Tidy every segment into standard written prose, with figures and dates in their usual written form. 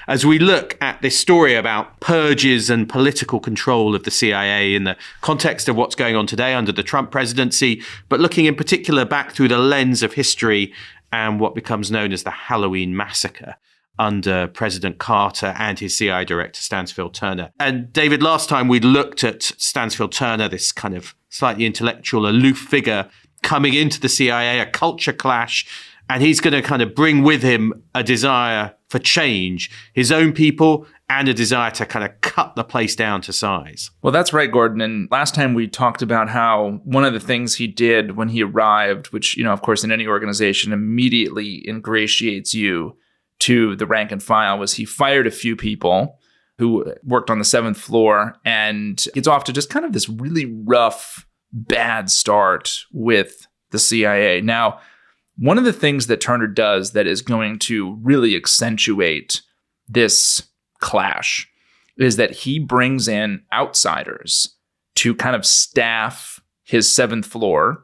as we look at this story about purges and political control of the CIA in the context of what's going on today under the Trump presidency, but looking in particular back through the lens of history and what becomes known as the Halloween Massacre under President Carter and his CIA director, Stansfield Turner. And David, last time we looked at Stansfield Turner, this kind of slightly intellectual, aloof figure coming into the CIA, a culture clash, and he's going to kind of bring with him a desire for change, his own people, and a desire to kind of cut the place down to size. Well, that's right, Gordon. And last time we talked about how one of the things he did when he arrived, which, of course, in any organization immediately ingratiates you to the rank and file, was he fired a few people who worked on the 7th floor and gets off to just kind of this really rough, bad start with the CIA. Now, one of the things that Turner does that is going to really accentuate this clash is that he brings in outsiders to kind of staff his 7th floor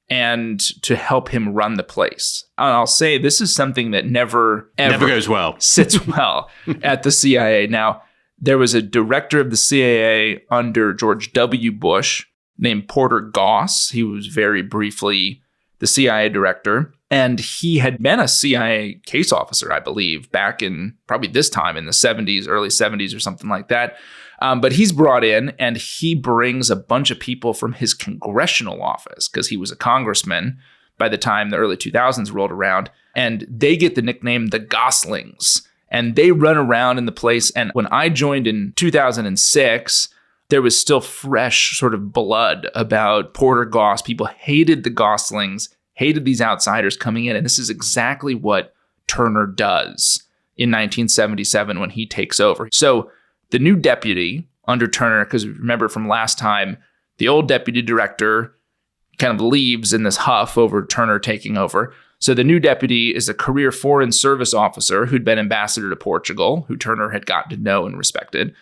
and to help him run the place. And I'll say this is something that never goes well. Sits well at the CIA. Now, there was a director of the CIA under George W. Bush named Porter Goss. He was very briefly the CIA director. And he had been a CIA case officer, I believe, back in probably this time in the 70s, early 70s or something like that. But he's brought in and he brings a bunch of people from his congressional office because he was a congressman by the time the early 2000s rolled around. And they get the nickname the Goslings. And they run around in the place. And when I joined in 2006, there was still fresh sort of blood about Porter Goss. People hated the Goslings, hated these outsiders coming in. And this is exactly what Turner does in 1977 when he takes over. So the new deputy under Turner, because remember from last time, the old deputy director kind of leaves in this huff over Turner taking over. So the new deputy is a career foreign service officer who'd been ambassador to Portugal, who Turner had gotten to know and respected.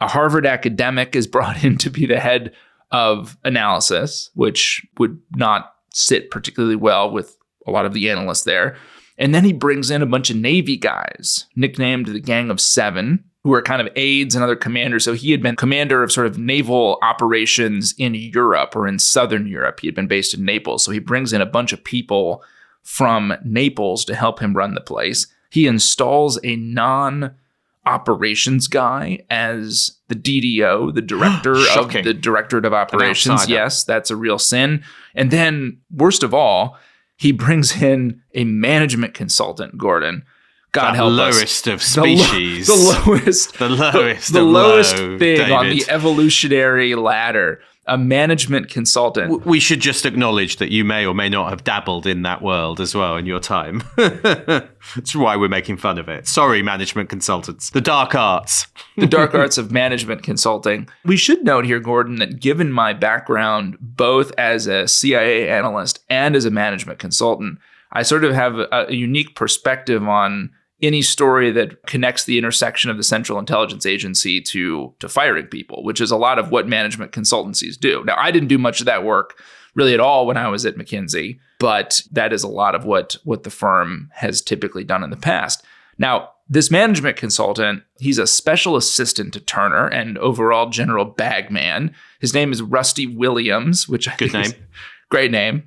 A Harvard academic is brought in to be the head of analysis, which would not sit particularly well with a lot of the analysts there. And then he brings in a bunch of Navy guys, nicknamed the Gang of Seven, who are kind of aides and other commanders. So he had been commander of sort of naval operations in Europe or in Southern Europe. He had been based in Naples. So he brings in a bunch of people from Naples to help him run the place. He installs a non-operations guy as the DDO, the director of the Directorate of Operations. Yes, that's a real sin. And then, worst of all, he brings in a management consultant, Gordon. God help us. Lowest of species. The lowest thing David. On the evolutionary ladder. A management consultant. We should just acknowledge that you may or may not have dabbled in that world as well in your time. That's why we're making fun of it. Sorry, management consultants. The dark arts. The dark arts of management consulting. We should note here, Gordon, that given my background, both as a CIA analyst and as a management consultant, I sort of have a unique perspective on any story that connects the intersection of the Central Intelligence Agency to firing people, which is a lot of what management consultancies do. Now, I didn't do much of that work really at all when I was at McKinsey, but that is a lot of what the firm has typically done in the past. Now, this management consultant, he's a special assistant to Turner and overall general bagman. His name is Rusty Williams, which I Good name.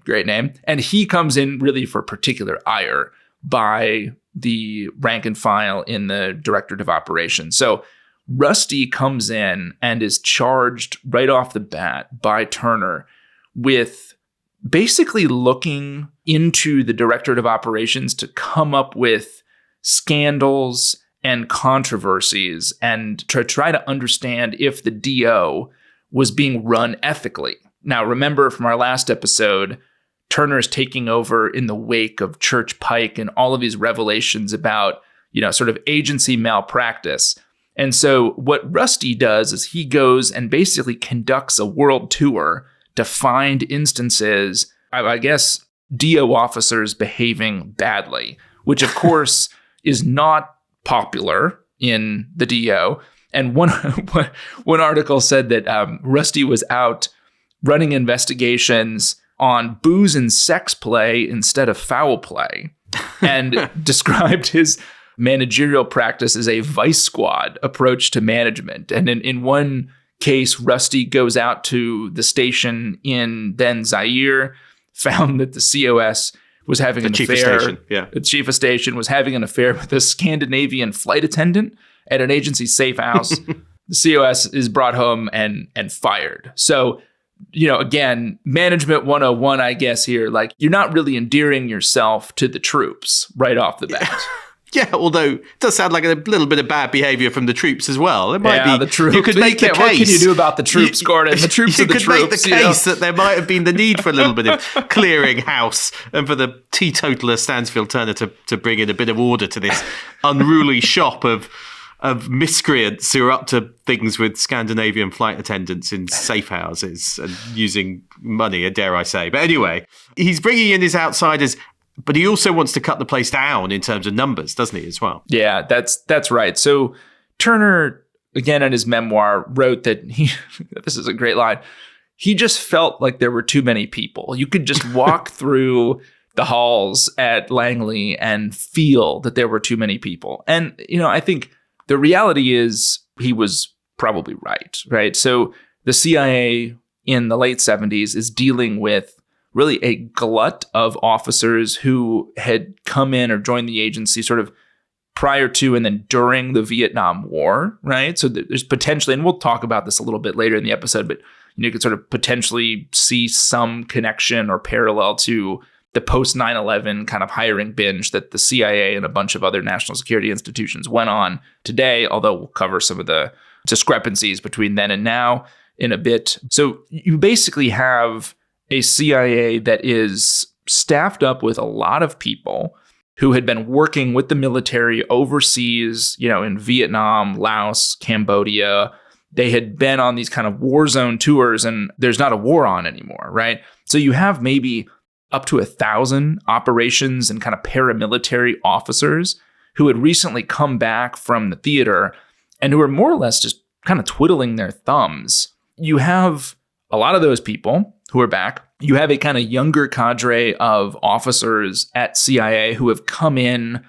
Great name. And he comes in really for particular ire by the rank and file in the Directorate of Operations. So Rusty comes in and is charged right off the bat by Turner with basically looking into the Directorate of Operations to come up with scandals and controversies and to try to understand if the DO was being run ethically. Now, remember from our last episode, Turner is taking over in the wake of Church Pike and all of these revelations about, sort of agency malpractice. And so what Rusty does is he goes and basically conducts a world tour to find instances, I guess, DO officers behaving badly, which of course is not popular in the DO. And one article said that Rusty was out running investigations on booze and sex play instead of foul play, and described his managerial practice is a vice squad approach to management. And in one case, Rusty goes out to the station in then Zaire, found that the COS was having an affair. The chief of station was having an affair with a Scandinavian flight attendant at an agency safe house. The COS is brought home and fired. So, again, management 101, I guess here, like, you're not really endearing yourself to the troops right off the bat. Yeah, although it does sound like a little bit of bad behavior from the troops as well. It might be the troops. You could make the case. What can you do about the troops, Gordon? The troops are the troops. You could make the case that there might have been the need for a little bit of clearing house and for the teetotaler Stansfield Turner to bring in a bit of order to this unruly shop of miscreants who are up to things with Scandinavian flight attendants in safe houses and using money, dare I say. But anyway, he's bringing in his outsiders. But he also wants to cut the place down in terms of numbers, doesn't he, as well? Yeah, that's right. So Turner, again, in his memoir, wrote that this is a great line, he just felt like there were too many people. You could just walk through the halls at Langley and feel that there were too many people. And, I think the reality is he was probably right? So the CIA in the late 70s is dealing with really a glut of officers who had come in or joined the agency sort of prior to and then during the Vietnam War, right? So there's potentially, and we'll talk about this a little bit later in the episode, but you could sort of potentially see some connection or parallel to the post 9/11 kind of hiring binge that the CIA and a bunch of other national security institutions went on today, although we'll cover some of the discrepancies between then and now in a bit. So you basically have a CIA that is staffed up with a lot of people who had been working with the military overseas, in Vietnam, Laos, Cambodia. They had been on these kind of war zone tours, and there's not a war on anymore, right? So you have maybe up to 1,000 operations and kind of paramilitary officers who had recently come back from the theater and who are more or less just kind of twiddling their thumbs. You have a lot of those people who are back. You have a kind of younger cadre of officers at CIA who have come in,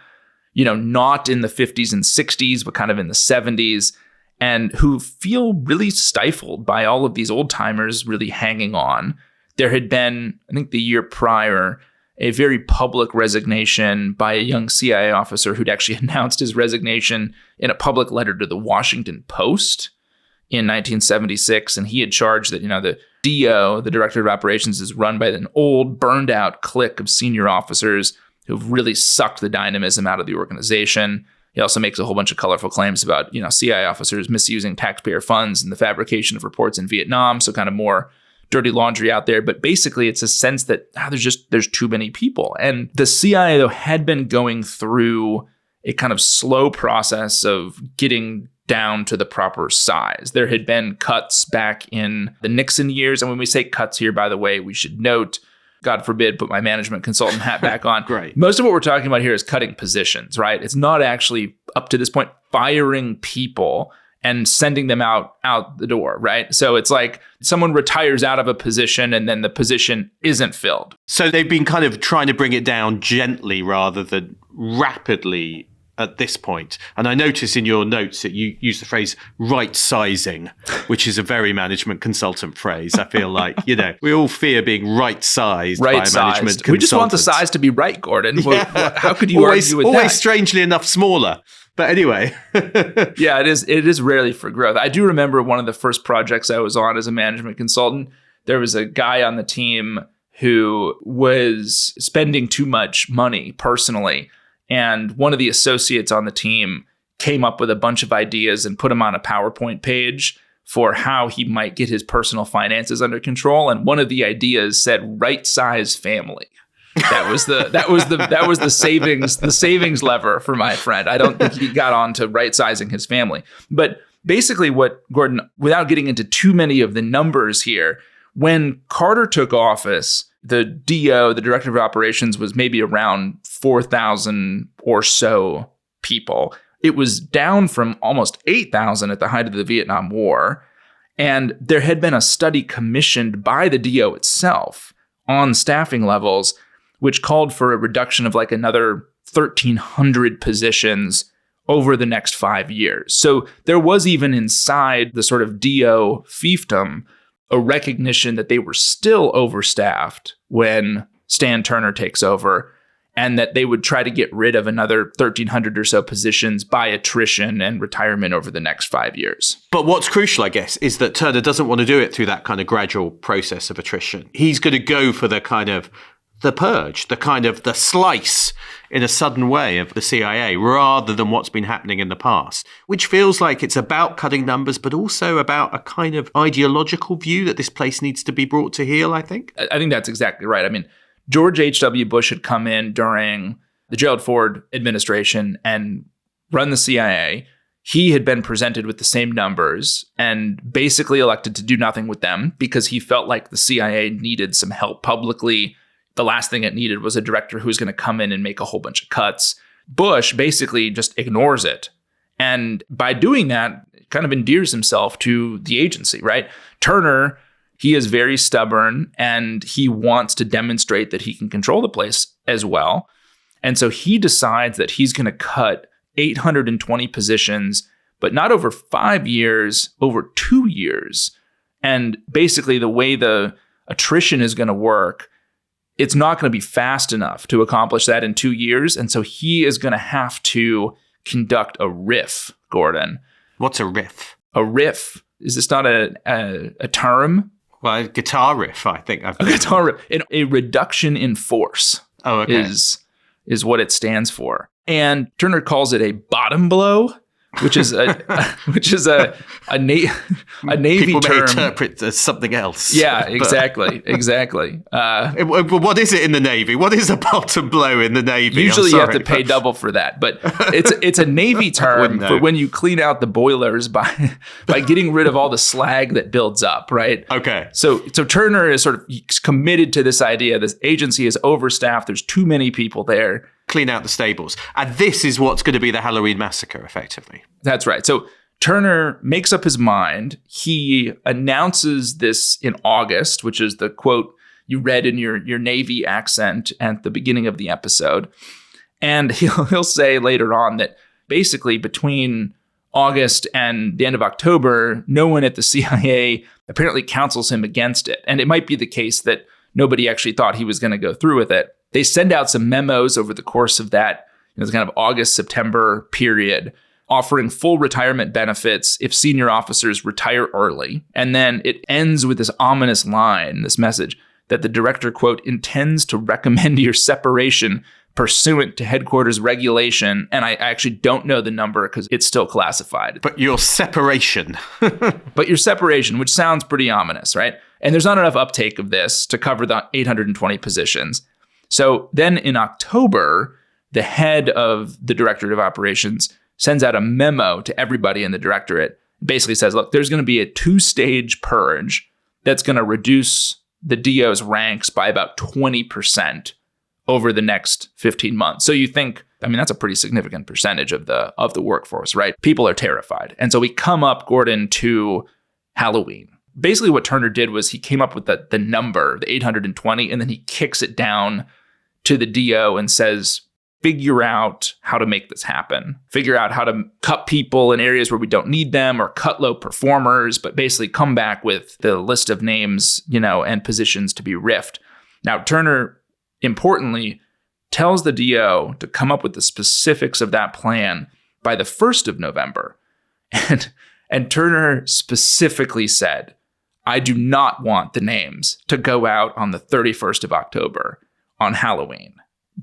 not in the 50s and 60s, but kind of in the 70s, and who feel really stifled by all of these old timers really hanging on. There had been, I think the year prior, a very public resignation by a young CIA officer who'd actually announced his resignation in a public letter to the Washington Post in 1976. And he had charged that, the DO, the Director of Operations, is run by an old, burned out clique of senior officers who've really sucked the dynamism out of the organization. He also makes a whole bunch of colorful claims about, CIA officers misusing taxpayer funds and the fabrication of reports in Vietnam. So kind of more dirty laundry out there. But basically, it's a sense that there's too many people. And the CIA, though, had been going through a kind of slow process of getting down to the proper size. There had been cuts back in the Nixon years. And when we say cuts here, by the way, we should note, God forbid, put my management consultant hat back on. Right. Most of what we're talking about here is cutting positions, right? It's not actually, up to this point, firing people and sending them out the door, right? So it's like someone retires out of a position and then the position isn't filled. So they've been kind of trying to bring it down gently rather than rapidly at this point. And I notice in your notes that you use the phrase rightsizing, which is a very management consultant phrase. I feel like, we all fear being right-sized by a management consultant. We just want the size to be right, Gordon. Yeah. How could you argue with that? Always strangely enough smaller. But anyway. Yeah, it is rarely for growth. I do remember one of the first projects I was on as a management consultant. There was a guy on the team who was spending too much money personally. And one of the associates on the team came up with a bunch of ideas and put them on a PowerPoint page for how he might get his personal finances under control. And one of the ideas said right size family. That was the savings lever for my friend. I don't think he got on to right sizing his family. But basically what Gordon, without getting into too many of the numbers here, when Carter took office, the DO, the Director of Operations, was maybe around 4,000 or so people. It was down from almost 8,000 at the height of the Vietnam War. And there had been a study commissioned by the DO itself on staffing levels, which called for a reduction of like another 1,300 positions over the next 5 years. So there was even inside the sort of DO fiefdom a recognition that they were still overstaffed when Stan Turner takes over, and that they would try to get rid of another 1,300 or so positions by attrition and retirement over the next 5 years. But what's crucial, I guess, is that Turner doesn't want to do it through that kind of gradual process of attrition. He's going to go for the kind of the purge, the kind of the slice in a sudden way of the CIA, rather than what's been happening in the past, which feels like it's about cutting numbers, but also about a kind of ideological view that this place needs to be brought to heel, I think. I think that's exactly right. I mean, George H.W. Bush had come in during the Gerald Ford administration and run the CIA. He had been presented with the same numbers and basically elected to do nothing with them because he felt like the CIA needed some help publicly. The last thing it needed was a director who was going to come in and make a whole bunch of cuts. Bush basically just ignores it. And by doing that, kind of endears himself to the agency, right? Turner, he is very stubborn and he wants to demonstrate that he can control the place as well. And so he decides that he's going to cut 820 positions, but not over 5 years, over 2 years. And basically the way the attrition is going to work, it's not going to be fast enough to accomplish that in 2 years. And so he is going to have to conduct a RIF, Gordon. What's a RIF? A RIF. Is this not a term? Well, a guitar riff, I think. A guitar riff. A reduction in force is what it stands for. And Turner calls it a bottom blow, which is a Navy People term. may interpret it as something else. Yeah, exactly. What is it in the Navy? What is a bottom blow in the Navy? Usually you have to pay double for that, but it's a Navy term for when you clean out the boilers by getting rid of all the slag that builds up, right? Okay. So Turner is sort of committed to this idea. This agency is overstaffed. There's too many people there. Clean out the stables. And this is what's going to be the Halloween Massacre, effectively. That's right. So Turner makes up his mind. He announces this in August, which is the quote you read in your Navy accent at the beginning of the episode. And he'll say later on that basically between August and the end of October, no one at the CIA apparently counsels him against it. And it might be the case that nobody actually thought he was going to go through with it. They send out some memos over the course of that, kind of August, September period, offering full retirement benefits if senior officers retire early. And then it ends with this ominous line, this message, that the director, quote, intends to recommend your separation pursuant to headquarters regulation. And I actually don't know the number because it's still classified. But your separation. But your separation, which sounds pretty ominous, right? And there's not enough uptake of this to cover the 820 positions. So then in October, the head of the Directorate of Operations sends out a memo to everybody in the directorate. Basically says, look, there's going to be a 2-stage purge that's going to reduce the DO's ranks by about 20% over the next 15 months. So you think, that's a pretty significant percentage of the workforce, right? People are terrified. And so we come up, Gordon, to Halloween. Basically what Turner did was he came up with the number, the 820, and then he kicks it down to the DO and says, figure out how to make this happen. Figure out how to cut people in areas where we don't need them or cut low performers, but basically come back with the list of names, and positions to be riffed. Now, Turner, importantly, tells the DO to come up with the specifics of that plan by the 1st of November. And Turner specifically said, I do not want the names to go out on the 31st of October on Halloween.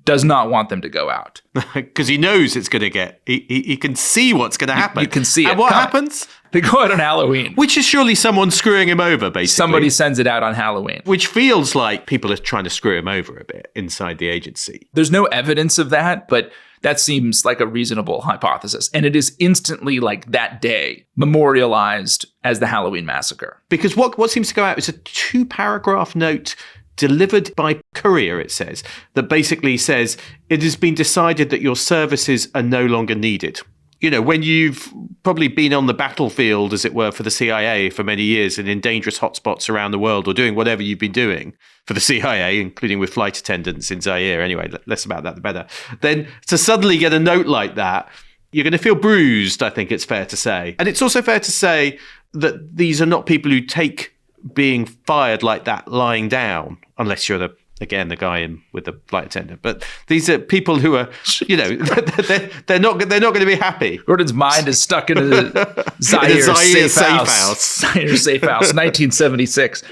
Does not want them to go out. Because he knows it's going to get, he can see what's going to happen. You can see it. And what happens? They go out on Halloween. Which is surely someone screwing him over, basically. Somebody sends it out on Halloween. Which feels like people are trying to screw him over a bit inside the agency. There's no evidence of that, but that seems like a reasonable hypothesis. And it is instantly, like that day, memorialized as the Halloween Massacre. Because what seems to go out is a 2-paragraph note delivered by courier, it says, that basically says, it has been decided that your services are no longer needed. when you've probably been on the battlefield, as it were, for the CIA for many years and in dangerous hotspots around the world or doing whatever you've been doing for the CIA, including with flight attendants in Zaire, anyway, less about that the better, then to suddenly get a note like that, you're going to feel bruised, I think it's fair to say. And it's also fair to say that these are not people who take being fired like that lying down, unless you're the guy with the flight attendant. But these are people who are, they're not going to be happy. Gordon's mind is stuck in a Zaire safe house. Zaire safe house, 1976.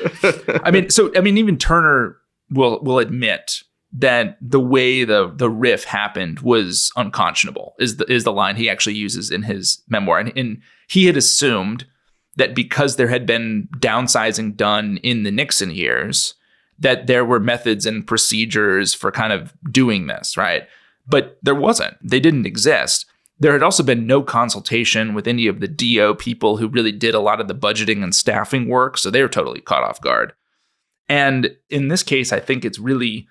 Even Turner will admit that the way the riff happened was unconscionable, is the line he actually uses in his memoir. And he had assumed that because there had been downsizing done in the Nixon years, that there were methods and procedures for kind of doing this, right? But there wasn't. They didn't exist. There had also been no consultation with any of the DO people who really did a lot of the budgeting and staffing work, so they were totally caught off guard. And in this case, I think it's really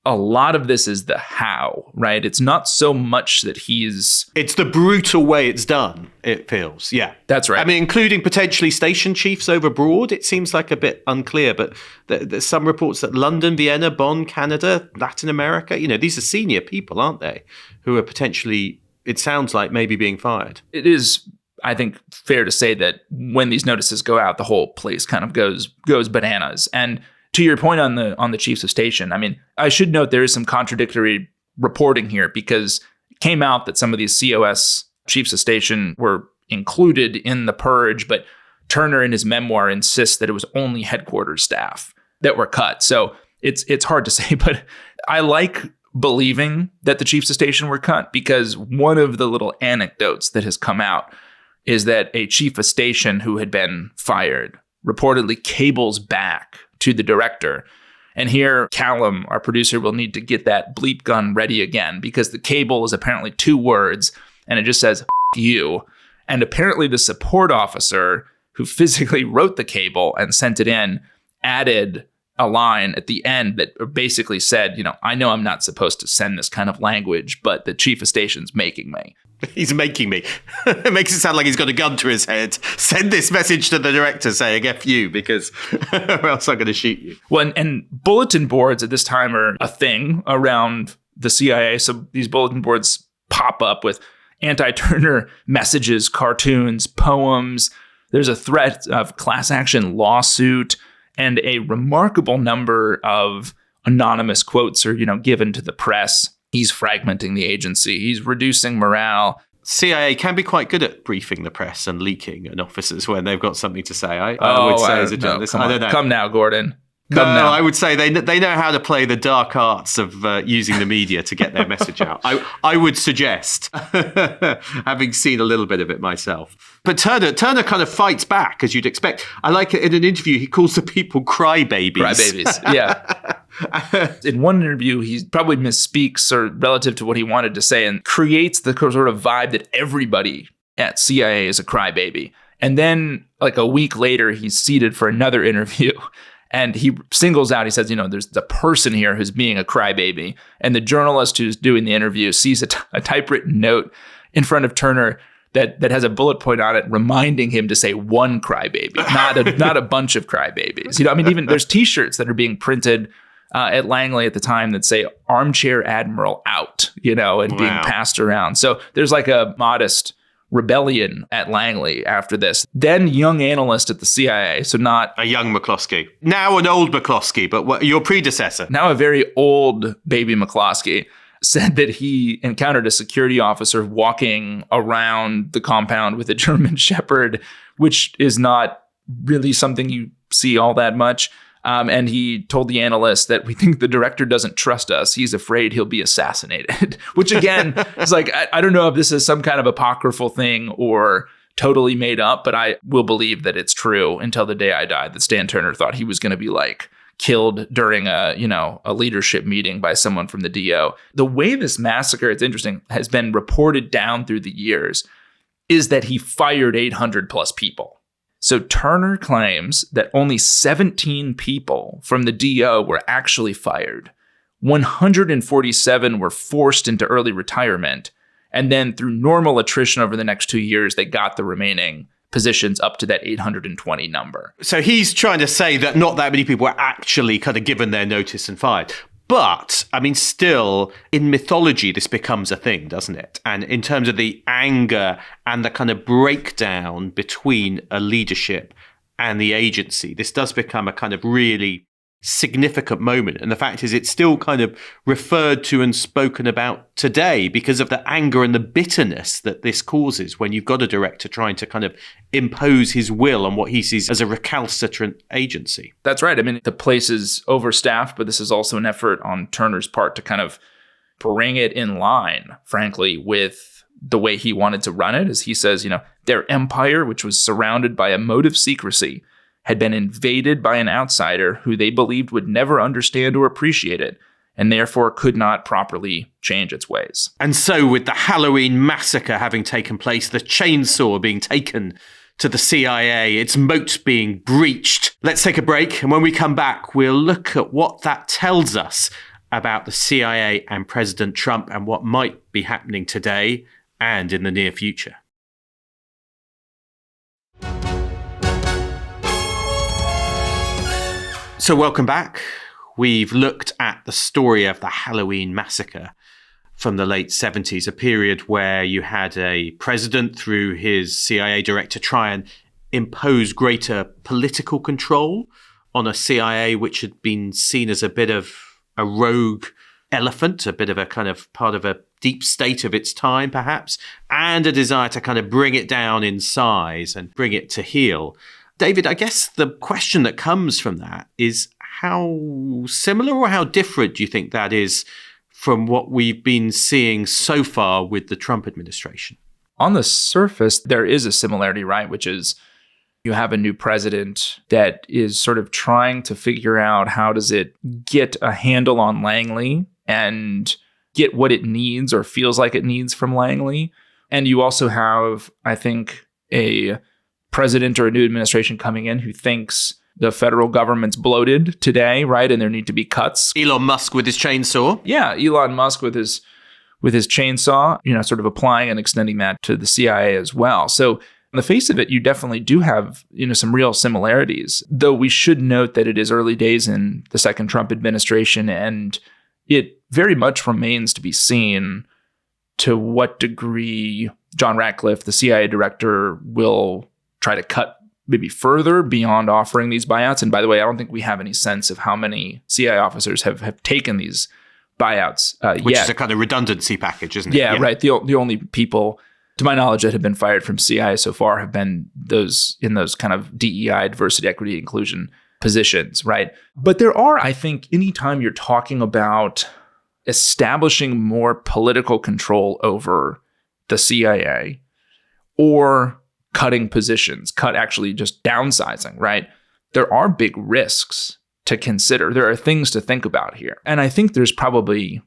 a lot of this is the how, right? It's not so much that it's the brutal way it's done, it feels. Yeah. That's right. I mean, including potentially station chiefs overboard, it seems like a bit unclear, but there's some reports that London, Vienna, Bonn, Canada, Latin America, these are senior people, aren't they? Who are potentially, it sounds like, maybe being fired. It is, I think, fair to say that when these notices go out, the whole place kind of goes bananas. And to your point on the chiefs of station, I mean, I should note there is some contradictory reporting here, because it came out that some of these COS chiefs of station were included in the purge, but Turner in his memoir insists that it was only headquarters staff that were cut. So it's hard to say, but I like believing that the chiefs of station were cut, because one of the little anecdotes that has come out is that a chief of station who had been fired reportedly cables back to the director. And here, Callum, our producer, will need to get that bleep gun ready again, because the cable is apparently 2 words and it just says, F you. And apparently the support officer who physically wrote the cable and sent it in added a line at the end that basically said, I know I'm not supposed to send this kind of language, but the chief of station's making me. He's making me. It makes it sound like he's got a gun to his head. Send this message to the director saying F you, because or else I'm going to shoot you. Well, and bulletin boards at this time are a thing around the CIA. So these bulletin boards pop up with anti-Turner messages, cartoons, poems. There's a threat of class action lawsuit, and a remarkable number of anonymous quotes are, given to the press. He's fragmenting the agency. He's reducing morale. CIA can be quite good at briefing the press and leaking an officers when they've got something to say. I would say as a journalist. I don't know. Come now, Gordon. Now. I would say they know how to play the dark arts of using the media to get their message out. I would suggest, having seen a little bit of it myself. But Turner kind of fights back, as you'd expect. I like it in an interview, he calls the people crybabies. Crybabies, yeah. In one interview, he probably misspeaks or relative to what he wanted to say and creates the sort of vibe that everybody at CIA is a crybaby. And then like a week later, he's seated for another interview. And he singles out, he says, there's a person here who's being a crybaby. And the journalist who's doing the interview sees a typewritten note in front of Turner that has a bullet point on it reminding him to say one crybaby, not a bunch of crybabies. Even there's T-shirts that are being printed at Langley at the time that say "Armchair Admiral out," and being passed around. So there's like a modest rebellion at Langley after this. Then young analyst at the CIA, so not a young McCloskey, now an old McCloskey, but your predecessor, now a very old baby McCloskey, said that he encountered a security officer walking around the compound with a German Shepherd, which is not really something you see all that much. And he told the analyst that we think the director doesn't trust us. He's afraid he'll be assassinated, which again is like, I don't know if this is some kind of apocryphal thing or totally made up, but I will believe that it's true until the day I die, that Stan Turner thought he was going to be like killed during a leadership meeting by someone from the DO. The way this massacre, it's interesting, has been reported down through the years is that he fired 800 plus people. So Turner claims that only 17 people from the DO were actually fired. 147 were forced into early retirement, And then through normal attrition over the next 2 years, they got the remaining positions up to that 820 number. So he's trying to say that not that many people were actually kind of given their notice and fired. But, I mean, still, in mythology, this becomes a thing, doesn't it? And in terms of the anger and the kind of breakdown between a leadership and the agency, this does become a kind of really significant moment. And the fact is, it's still kind of referred to and spoken about today because of the anger and the bitterness that this causes when you've got a director trying to kind of impose his will on what he sees as a recalcitrant agency. That's right. I mean, the place is overstaffed, but this is also an effort on Turner's part to kind of bring it in line, frankly, with the way he wanted to run it. As he says, their empire, which was surrounded by a moat of secrecy, had been invaded by an outsider who they believed would never understand or appreciate it, and therefore could not properly change its ways. And so with the Halloween Massacre having taken place, the chainsaw being taken to the CIA, its moat being breached, let's take a break, and when we come back, we'll look at what that tells us about the CIA and President Trump and what might be happening today and in the near future. So welcome back. We've looked at the story of the Halloween Massacre from the late 70s, a period where you had a president through his CIA director try and impose greater political control on a CIA which had been seen as a bit of a rogue elephant, a bit of a kind of part of a deep state of its time, perhaps, and a desire to kind of bring it down in size and bring it to heel. David, I guess the question that comes from that is how similar or how different do you think that is from what we've been seeing so far with the Trump administration? On the surface, there is a similarity, right? Which is you have a new president that is sort of trying to figure out how does it get a handle on Langley and get what it needs or feels like it needs from Langley. And you also have, I think, a president or a new administration coming in who thinks the federal government's bloated today, right? And there need to be cuts. Elon Musk with his chainsaw. Yeah, Elon Musk with his chainsaw, sort of applying and extending that to the CIA as well. So on the face of it, you definitely do have, some real similarities, though we should note that it is early days in the second Trump administration, and it very much remains to be seen to what degree John Ratcliffe, the CIA director, will try to cut maybe further beyond offering these buyouts. And by the way, I don't think we have any sense of how many CIA officers have taken these buyouts Which yet. is a kind of redundancy package, isn't it? Yeah, right. The only people, to my knowledge, that have been fired from CIA so far have been those in those kind of DEI, diversity, equity, inclusion positions, right? But there are, I think, anytime you're talking about establishing more political control over the CIA or cutting positions, actually just downsizing, right? There are big risks to consider. There are things to think about here. And I think there's probably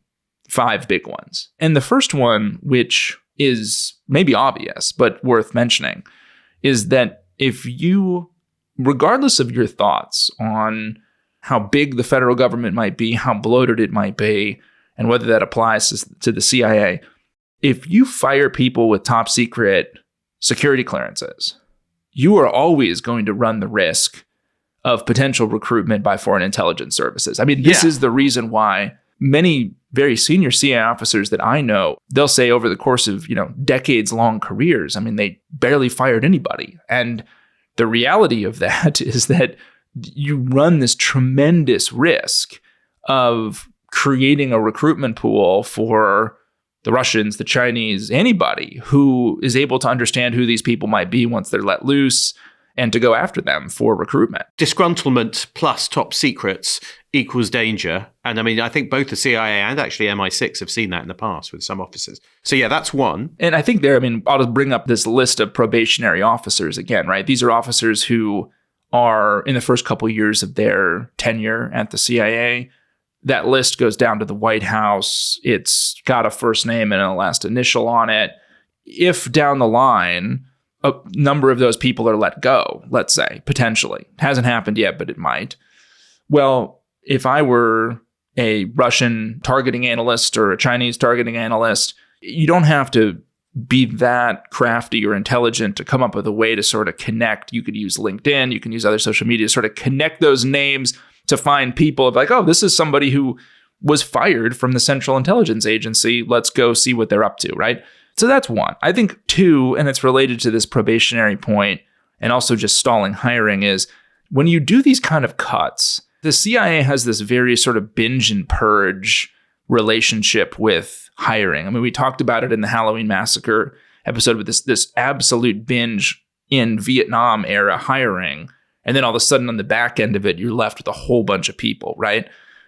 5 big ones. And the first one, which is maybe obvious, but worth mentioning, is that if you, regardless of your thoughts on how big the federal government might be, how bloated it might be, and whether that applies to the CIA, if you fire people with top secret security clearances, you are always going to run the risk of potential recruitment by foreign intelligence services. I mean, this is the reason why many very senior CIA officers that I know, they'll say over the course of, decades-long careers, I mean, they barely fired anybody. And the reality of that is that you run this tremendous risk of creating a recruitment pool for the Russians, the Chinese, anybody who is able to understand who these people might be once they're let loose and to go after them for recruitment. Disgruntlement plus top secrets equals danger. And I mean, I think both the CIA and actually MI6 have seen that in the past with some officers. So yeah, that's one. And I think I'll just bring up this list of probationary officers again, right? These are officers who are in the first couple years of their tenure at the CIA. That list goes down to the White House. It's got a first name and a last initial on it. If down the line, a number of those people are let go, let's say, potentially. It hasn't happened yet, but it might. Well, if I were a Russian targeting analyst or a Chinese targeting analyst, You don't have to be that crafty or intelligent to come up with a way to sort of connect. You could use LinkedIn, you can use other social media to sort of connect those names to find people of like, oh, this is somebody who was fired from the Central Intelligence Agency. Let's go see what they're up to, right? So that's one. I think two, and it's related to this probationary point and also just stalling hiring, is when you do these kind of cuts, the CIA has this very sort of binge and purge relationship with hiring. I mean, we talked about it in the Halloween Massacre episode with this absolute binge in Vietnam era hiring. And then all of a sudden on the back end of it, you're left with a whole bunch of people, right?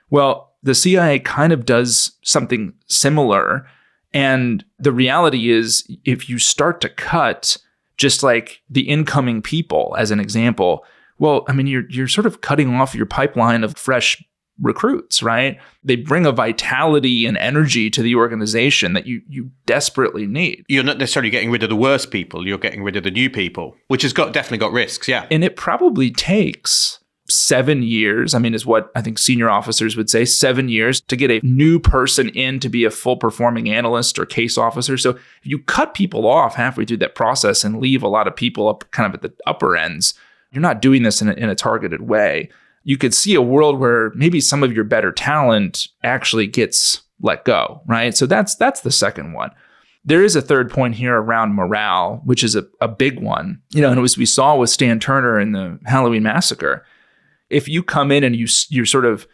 Well, the CIA kind of does something similar. And the reality is, if you start to cut just like the incoming people, as an example, well, I mean, you're sort of cutting off your pipeline of fresh recruits, right? They bring a vitality and energy to the organization that you desperately need. You're not necessarily getting rid of the worst people. You're getting rid of the new people, which has definitely got risks, yeah. And it probably takes 7 years, I mean, is what I think senior officers would say, 7 years to get a new person in to be a full performing analyst or case officer. So if you cut people off halfway through that process and leave a lot of people up kind of at the upper ends, you're not doing this in a targeted way. You could see a world where maybe some of your better talent actually gets let go, right? So that's the second one. There is a third point here around morale, which is a big one. You know, and as we saw with Stan Turner in the Halloween Massacre, if you come in and your sort of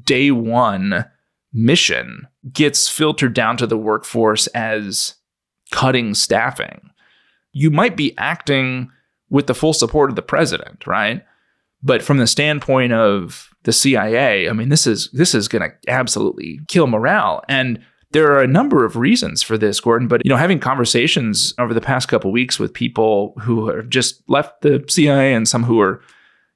day one mission gets filtered down to the workforce as cutting staffing, you might be acting with the full support of the president, right? But from the standpoint of the CIA, I mean, this is going to absolutely kill morale. And there are a number of reasons for this, Gordon. But, you know, having conversations over the past couple of weeks with people who have just left the CIA and some who are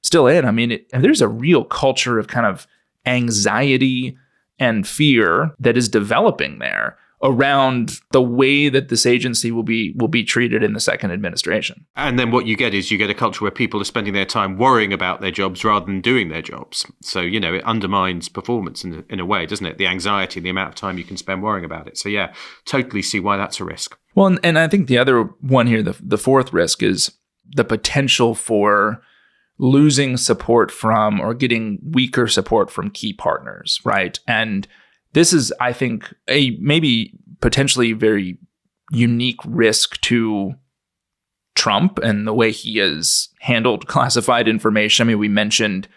still in, I mean, there's a real culture of kind of anxiety and fear that is developing there around the way that this agency will be treated in the second administration. And then what you get is a culture where people are spending their time worrying about their jobs rather than doing their jobs. So, you know, it undermines performance in a way, doesn't it? The anxiety, the amount of time you can spend worrying about it. So, yeah, totally see why that's a risk. Well, and I think the other one here, the fourth risk, is the potential for losing support from or getting weaker support from key partners, right? And this is, I think, a maybe potentially very unique risk to Trump and the way he has handled classified information. I mean, we mentioned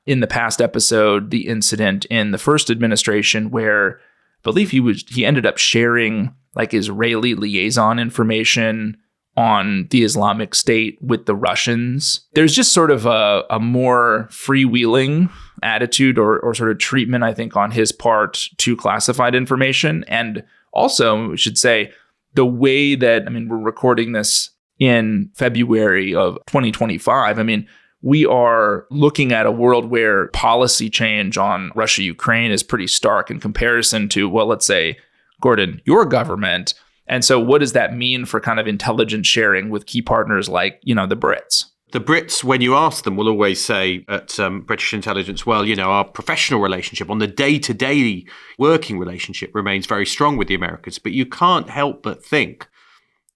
in the past episode the incident in the first administration where I believe he ended up sharing like Israeli liaison information on the Islamic State with the Russians. There's just sort of a more freewheeling attitude or sort of treatment, I think, on his part to classified information. And also, we should say, the way that, I mean, we're recording this in February of 2025. I mean, we are looking at a world where policy change on Russia-Ukraine is pretty stark in comparison to, well, let's say, Gordon, your government. And so what does that mean for kind of intelligence sharing with key partners like, you know, the Brits? The Brits, when you ask them, will always say at British intelligence, well, you know, our professional relationship on the day-to-day working relationship remains very strong with the Americans. But you can't help but think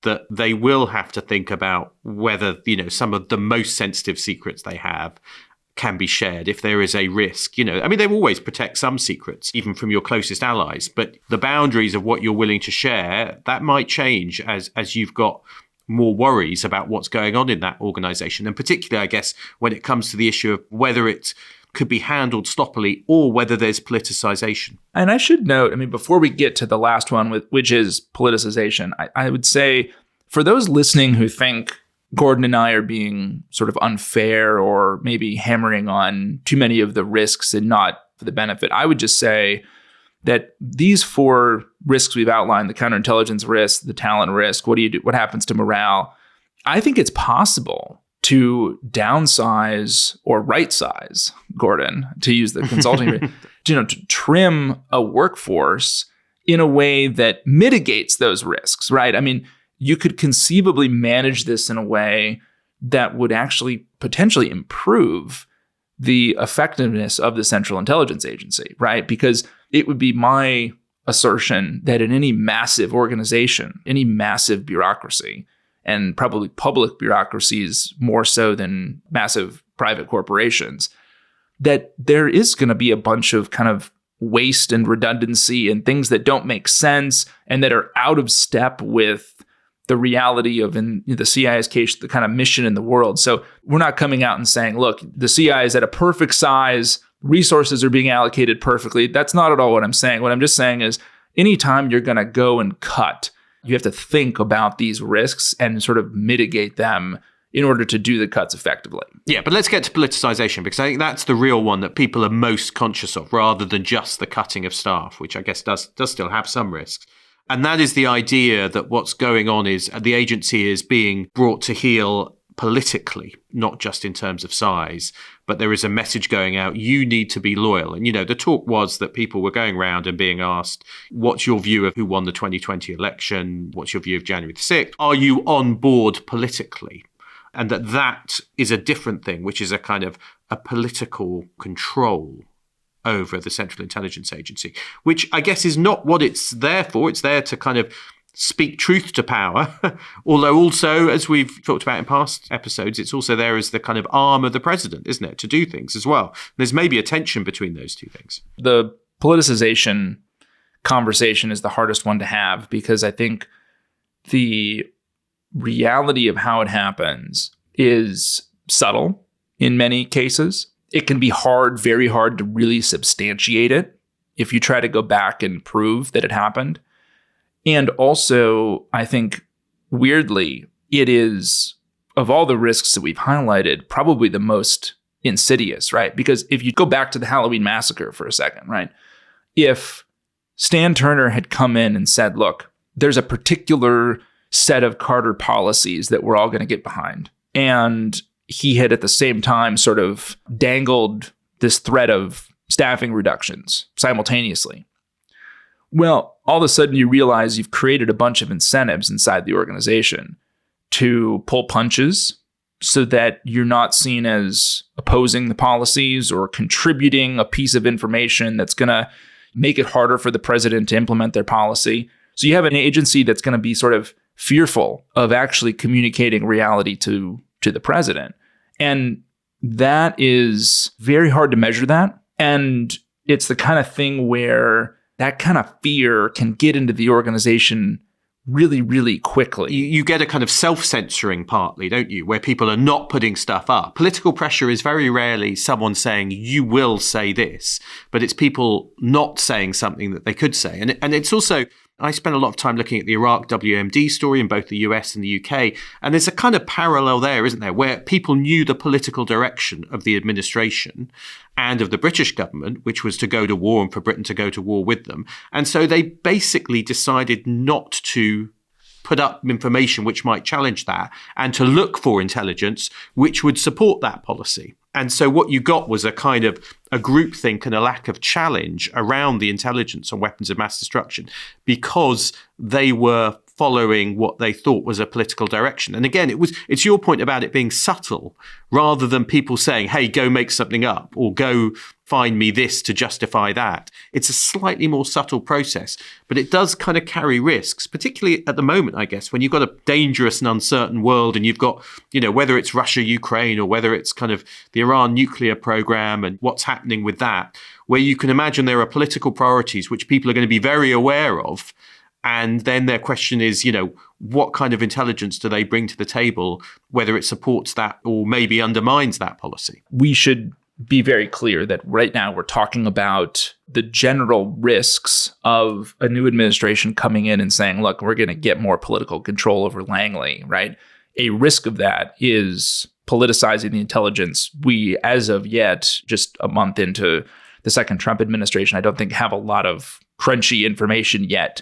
that they will have to think about whether, you know, some of the most sensitive secrets they have can be shared if there is a risk. You know, I mean, they always protect some secrets, even from your closest allies. But the boundaries of what you're willing to share, that might change as you've got more worries about what's going on in that organization. And particularly, I guess, when it comes to the issue of whether it could be handled sloppily or whether there's politicization. And I should note, I mean, before we get to the last one, which is politicization, I would say for those listening who think Gordon and I are being sort of unfair or maybe hammering on too many of the risks and not for the benefit, I would just say that these four risks we've outlined, the counterintelligence risk, the talent risk, what do you do? What happens to morale? I think it's possible to downsize or right size, Gordon, to use the consulting, to trim a workforce in a way that mitigates those risks, right? I mean, you could conceivably manage this in a way that would actually potentially improve the effectiveness of the Central Intelligence Agency, right? Because it would be my assertion that in any massive organization, any massive bureaucracy, and probably public bureaucracies more so than massive private corporations, that there is going to be a bunch of kind of waste and redundancy and things that don't make sense and that are out of step with the reality of, in the CIA's case, the kind of mission in the world. So we're not coming out and saying, look, the CIA is at a perfect size, resources are being allocated perfectly. That's not at all what I'm saying. What I'm just saying is anytime you're going to go and cut, you have to think about these risks and sort of mitigate them in order to do the cuts effectively. Yeah, but let's get to politicization, because I think that's the real one that people are most conscious of, rather than just the cutting of staff, which I guess does still have some risks. And that is the idea that what's going on is the agency is being brought to heel politically, not just in terms of size, but there is a message going out, you need to be loyal. And, the talk was that people were going around and being asked, what's your view of who won the 2020 election? What's your view of January the 6th? Are you on board politically? And that is a different thing, which is a kind of a political control over the Central Intelligence Agency, which I guess is not what it's there for. It's there to kind of speak truth to power. Although also, as we've talked about in past episodes, it's also there as the kind of arm of the president, isn't it, to do things as well. There's maybe a tension between those two things. The politicization conversation is the hardest one to have, because I think the reality of how it happens is subtle in many cases. It can be hard, very hard to really substantiate it if you try to go back and prove that it happened. And also, I think, weirdly, it is, of all the risks that we've highlighted, probably the most insidious, right? Because if you go back to the Halloween Massacre for a second, right? If Stan Turner had come in and said, look, there's a particular set of Carter policies that we're all going to get behind, and he had at the same time sort of dangled this threat of staffing reductions simultaneously. Well, all of a sudden you realize you've created a bunch of incentives inside the organization to pull punches so that you're not seen as opposing the policies or contributing a piece of information that's going to make it harder for the president to implement their policy. So you have an agency that's going to be sort of fearful of actually communicating reality to the president. And that is very hard to measure that. And it's the kind of thing where that kind of fear can get into the organization really, really quickly. You get a kind of self-censoring partly, don't you, where people are not putting stuff up. Political pressure is very rarely someone saying, you will say this, but it's people not saying something that they could say. And it's also, I spent a lot of time looking at the Iraq WMD story in both the US and the UK, and there's a kind of parallel there, isn't there, where people knew the political direction of the administration and of the British government, which was to go to war and for Britain to go to war with them. And so they basically decided not to put up information which might challenge that and to look for intelligence which would support that policy. And so what you got was a kind of a groupthink and a lack of challenge around the intelligence on weapons of mass destruction because they were following what they thought was a political direction. And again, it's your point about it being subtle rather than people saying, hey, go make something up or go find me this to justify that. It's a slightly more subtle process, but it does kind of carry risks, particularly at the moment, I guess, when you've got a dangerous and uncertain world and you've got, whether it's Russia, Ukraine, or whether it's kind of the Iran nuclear program and what's happening with that, where you can imagine there are political priorities which people are going to be very aware of. And then their question is, what kind of intelligence do they bring to the table, whether it supports that or maybe undermines that policy? We should be very clear that right now we're talking about the general risks of a new administration coming in and saying, look, we're going to get more political control over Langley, right? A risk of that is politicizing the intelligence. We, as of yet, just a month into the second Trump administration, I don't think have a lot of crunchy information yet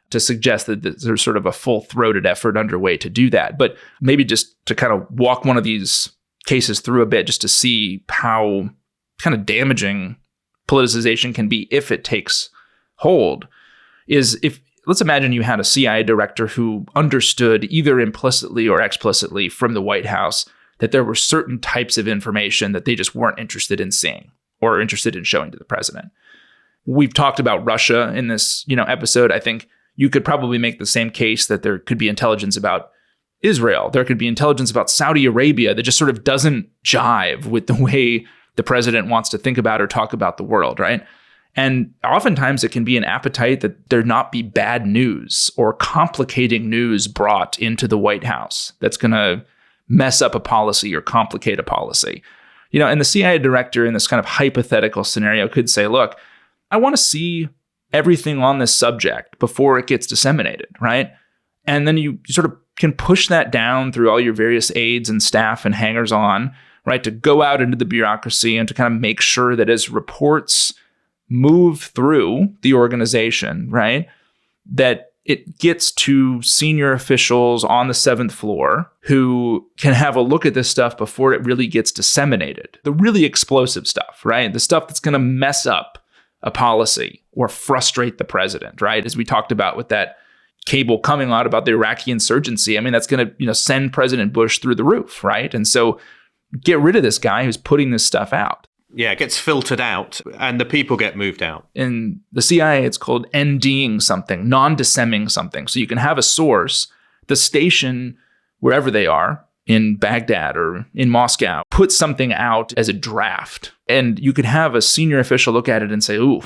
to suggest that there's sort of a full-throated effort underway to do that. But maybe just to kind of walk one of these cases through a bit just to see how kind of damaging politicization can be if it takes hold is let's imagine you had a CIA director who understood either implicitly or explicitly from the White House that there were certain types of information that they just weren't interested in seeing or interested in showing to the president. We've talked about Russia in this, episode. I think you could probably make the same case that there could be intelligence about Israel. There could be intelligence about Saudi Arabia that just sort of doesn't jive with the way the president wants to think about or talk about the world, right? And oftentimes it can be an appetite that there not be bad news or complicating news brought into the White House that's going to mess up a policy or complicate a policy. And the CIA director in this kind of hypothetical scenario could say, look, I want to see everything on this subject before it gets disseminated, right? And then you sort of can push that down through all your various aides and staff and hangers on, right? To go out into the bureaucracy and to kind of make sure that as reports move through the organization, right, that it gets to senior officials on the 7th floor who can have a look at this stuff before it really gets disseminated. The really explosive stuff, right? The stuff that's going to mess up a policy or frustrate the president, right? As we talked about with that cable coming out about the Iraqi insurgency. I mean, that's going to, send President Bush through the roof, right? And so get rid of this guy who's putting this stuff out. Yeah, it gets filtered out and the people get moved out. In the CIA, it's called NDing something, non-dissemming something. So you can have a source, the station, wherever they are, in Baghdad or in Moscow, put something out as a draft. And you could have a senior official look at it and say, ooh,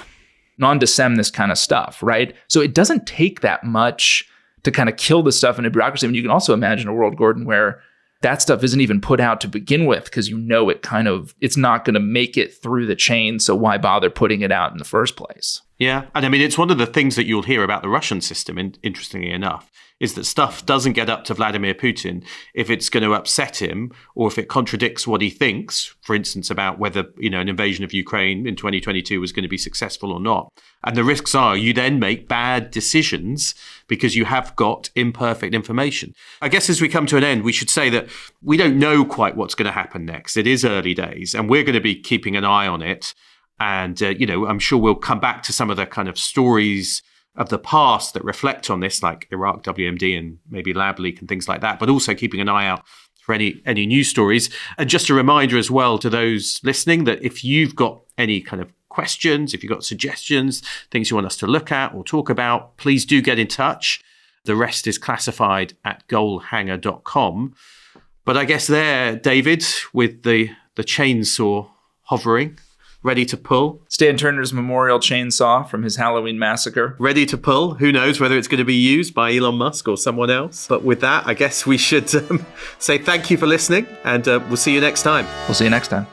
non-dissemm this kind of stuff, right? So it doesn't take that much to kind of kill the stuff in a bureaucracy. I mean, you can also imagine a world, Gordon, where that stuff isn't even put out to begin with because it's not going to make it through the chain. So why bother putting it out in the first place? Yeah. And I mean, it's one of the things that you'll hear about the Russian system, interestingly enough, is that stuff doesn't get up to Vladimir Putin if it's going to upset him or if it contradicts what he thinks, for instance, about whether, an invasion of Ukraine in 2022 was going to be successful or not. And the risks are you then make bad decisions because you have got imperfect information. I guess as we come to an end, we should say that we don't know quite what's going to happen next. It is early days and we're going to be keeping an eye on it. And, I'm sure we'll come back to some of the kind of stories of the past that reflect on this, like Iraq WMD and maybe Lab Leak and things like that, but also keeping an eye out for any news stories. And just a reminder as well to those listening that if you've got any kind of questions, if you've got suggestions, things you want us to look at or talk about, please do get in touch. The rest is classified at goalhanger.com. But I guess there, David, with the chainsaw hovering, ready to pull. Stan Turner's memorial chainsaw from his Halloween Massacre. Ready to pull. Who knows whether it's going to be used by Elon Musk or someone else. But with that, I guess we should say thank you for listening and we'll see you next time. We'll see you next time.